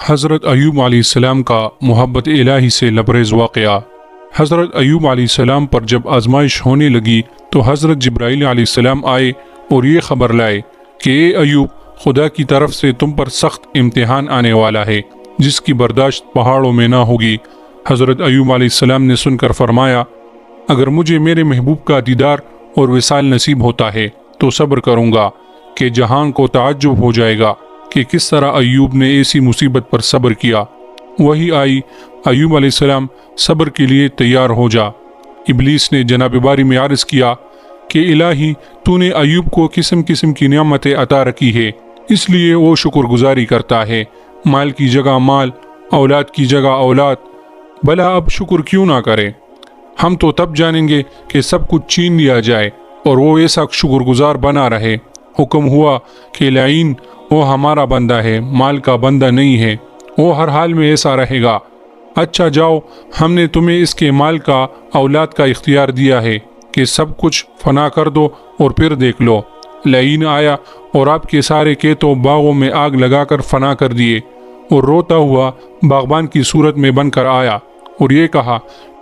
حضرت ایوب علیہ السلام کا محبت الہی سے لبریز واقعہ۔ حضرت ایوب علیہ السلام پر جب آزمائش ہونے لگی تو حضرت جبرائیل علیہ السلام آئے اور یہ خبر لائے کہ اے ایوب، خدا کی طرف سے تم پر سخت امتحان آنے والا ہے جس کی برداشت پہاڑوں میں نہ ہوگی۔ حضرت ایوب علیہ السلام نے سن کر فرمایا، اگر مجھے میرے محبوب کا دیدار اور وصال نصیب ہوتا ہے تو صبر کروں گا کہ جہان کو تعجب ہو جائے گا کہ کس طرح ایوب نے ایسی مصیبت پر صبر کیا۔ وہی آئی، ایوب علیہ السلام صبر کے لیے تیار ہو جا۔ ابلیس نے جناب باری میں عرض کیا کہ الہی، تو نے ایوب کو قسم قسم کی نعمتیں عطا رکھی ہے، اس لیے وہ شکر گزاری کرتا ہے، مال کی جگہ مال، اولاد کی جگہ اولاد، بھلا اب شکر کیوں نہ کرے؟ ہم تو تب جانیں گے کہ سب کچھ چھین لیا جائے اور وہ ایسا شکر گزار بنا رہے۔ حکم ہوا کہ لعین، وہ ہمارا بندہ ہے، مال کا بندہ نہیں ہے، وہ ہر حال میں ایسا رہے گا۔ اچھا جاؤ، ہم نے تمہیں اس کے مال کا، اولاد کا اختیار دیا ہے کہ سب کچھ فنا کر دو اور پھر دیکھ لو۔ لعین آیا اور آپ کے سارے کھیتوں باغوں میں آگ لگا کر فنا کر دیے، اور روتا ہوا باغبان کی صورت میں بن کر آیا اور یہ کہا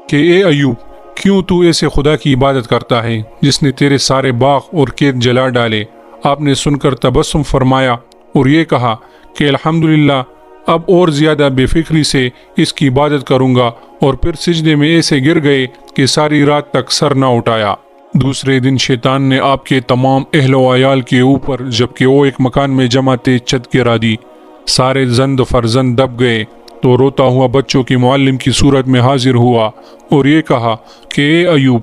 کہ اے ایوب، کیوں تو ایسے خدا کی عبادت کرتا ہے جس نے تیرے سارے باغ اور کھیت جلا ڈالے؟ آپ نے سن کر تبسم فرمایا اور یہ کہا کہ الحمدللہ، اب اور زیادہ بے فکری سے اس کی عبادت کروں گا، اور پھر سجدے میں ایسے گر گئے کہ ساری رات تک سر نہ اٹھایا۔ دوسرے دن شیطان نے آپ کے تمام اہل و عیال کے اوپر، جبکہ وہ ایک مکان میں جمع تھے، چھت گرا دی۔ سارے زند فرزند دب گئے تو روتا ہوا بچوں کے معلم کی صورت میں حاضر ہوا اور یہ کہا کہ اے ایوب،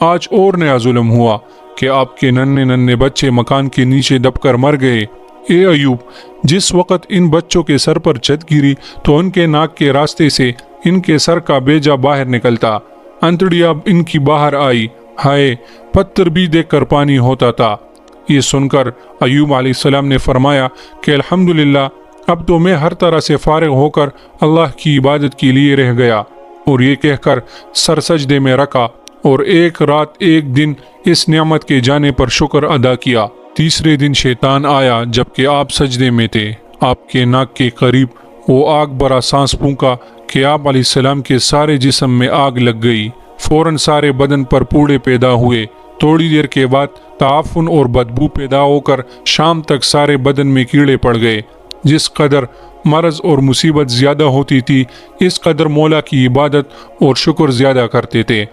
آج اور نیا ظلم ہوا کہ آپ کے ننھے ننھے بچے مکان کے نیچے دب کر مر گئے۔ اے ایوب، جس وقت ان بچوں کے سر پر چھت گری تو ان کے ناک کے راستے سے ان کے سر کا بیجا باہر نکلتا، انتڑیاں ان کی باہر آئی، ہائے، پتھر بھی دیکھ کر پانی ہوتا تھا۔ یہ سن کر ایوب علیہ السلام نے فرمایا کہ الحمدللہ، اب تو میں ہر طرح سے فارغ ہو کر اللہ کی عبادت کے لیے رہ گیا، اور یہ کہہ کر سر سجدے میں رکھا اور ایک رات ایک دن اس نعمت کے جانے پر شکر ادا کیا۔ تیسرے دن شیطان آیا جبکہ آپ سجدے میں تھے، آپ کے ناک کے قریب وہ آگ برا سانس پھونکا کہ آپ علیہ السلام کے سارے جسم میں آگ لگ گئی، فوراً سارے بدن پر پوڑے پیدا ہوئے۔ تھوڑی دیر کے بعد تعفن اور بدبو پیدا ہو کر شام تک سارے بدن میں کیڑے پڑ گئے۔ جس قدر مرض اور مصیبت زیادہ ہوتی تھی، اس قدر مولا کی عبادت اور شکر زیادہ کرتے تھے۔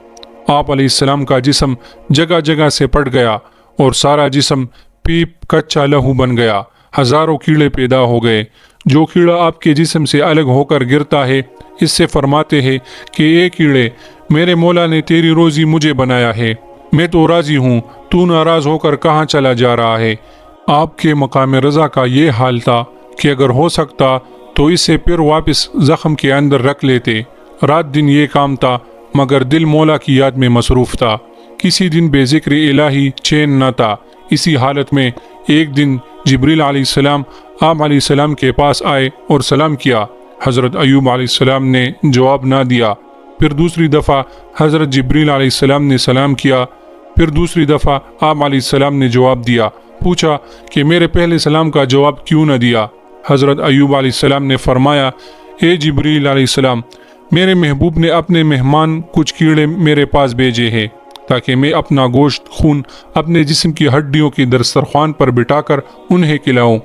آپ علیہ السلام کا جسم جگہ جگہ سے پھٹ گیا اور سارا جسم پیپ کچا لہو بن گیا، ہزاروں کیڑے پیدا ہو گئے۔ جو کیڑا آپ کے جسم سے الگ ہو کر گرتا ہے، اس سے فرماتے ہیں کہ اے کیڑے، میرے مولا نے تیری روزی مجھے بنایا ہے، میں تو راضی ہوں، تو ناراض ہو کر کہاں چلا جا رہا ہے؟ آپ کے مقام رضا کا یہ حال تھا کہ اگر ہو سکتا تو اسے پھر واپس زخم کے اندر رکھ لیتے۔ رات دن یہ کام تھا، مگر دل مولا کی یاد میں مصروف تھا، کسی دن بے ذکر الہی چین نہ تھا۔ اسی حالت میں ایک دن جبریل علیہ السلام آپ علیہ السلام کے پاس آئے اور سلام کیا۔ حضرت ایوب علیہ السلام نے جواب نہ دیا۔ پھر دوسری دفعہ حضرت جبریل علیہ السلام نے سلام کیا۔ پھر دوسری دفعہ آپ علیہ السلام نے جواب دیا۔ پوچھا کہ میرے پہلے سلام کا جواب کیوں نہ دیا؟ حضرت ایوب علیہ السلام نے فرمایا، اے جبریل علیہ السلام، میرے محبوب نے اپنے مہمان کچھ کیڑے میرے پاس بھیجے ہیں تاکہ میں اپنا گوشت خون اپنے جسم کی ہڈیوں کی دسترخوان پر بٹھا کر انہیں کھلاؤں۔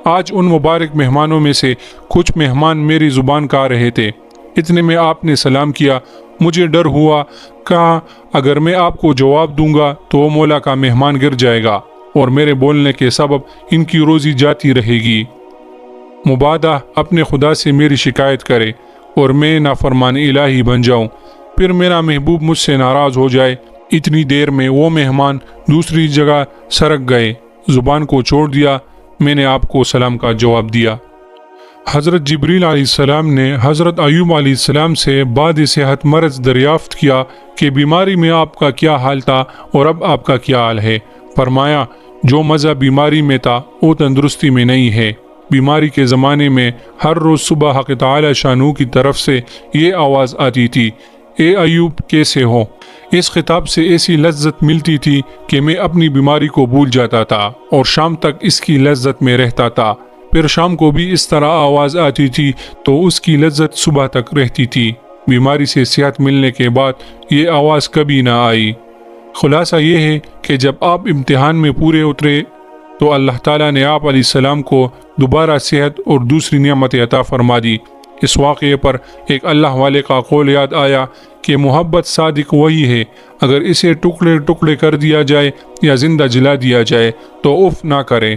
آج ان مبارک مہمانوں میں سے کچھ مہمان میری زبان کھا رہے تھے۔ اتنے میں آپ نے سلام کیا۔ مجھے ڈر ہوا، کہا اگر میں آپ کو جواب دوں گا تو وہ مولا کا مہمان گر جائے گا اور میرے بولنے کے سبب ان کی روزی جاتی رہے گی۔ مبادہ اپنے خدا سے میری شکایت کرے اور میں نافرمان الہی بن جاؤں، پھر میرا محبوب مجھ سے ناراض ہو جائے۔ اتنی دیر میں وہ مہمان دوسری جگہ سرک گئے، زبان کو چھوڑ دیا۔ میں نے آپ کو سلام کا جواب دیا۔ حضرت جبریل علیہ السلام نے حضرت ایوب علیہ السلام سے بعد صحت مرض دریافت کیا کہ بیماری میں آپ کا کیا حال تھا اور اب آپ کا کیا حال ہے؟ فرمایا، جو مزہ بیماری میں تھا وہ تندرستی میں نہیں ہے۔ بیماری کے زمانے میں ہر روز صبح حق تعالی شانو کی طرف سے یہ آواز آتی تھی، اے ایوب کیسے ہو؟ اس خطاب سے ایسی لذت ملتی تھی کہ میں اپنی بیماری کو بھول جاتا تھا اور شام تک اس کی لذت میں رہتا تھا۔ پھر شام کو بھی اس طرح آواز آتی تھی تو اس کی لذت صبح تک رہتی تھی۔ بیماری سے صحت ملنے کے بعد یہ آواز کبھی نہ آئی۔ خلاصہ یہ ہے کہ جب آپ امتحان میں پورے اترے تو اللہ تعالیٰ نے آپ علیہ السلام کو دوبارہ صحت اور دوسری نعمت عطا فرما دی۔ اس واقعے پر ایک اللہ والے کا قول یاد آیا کہ محبت صادق وہی ہے، اگر اسے ٹکڑے ٹکڑے کر دیا جائے یا زندہ جلا دیا جائے تو اف نہ کرے۔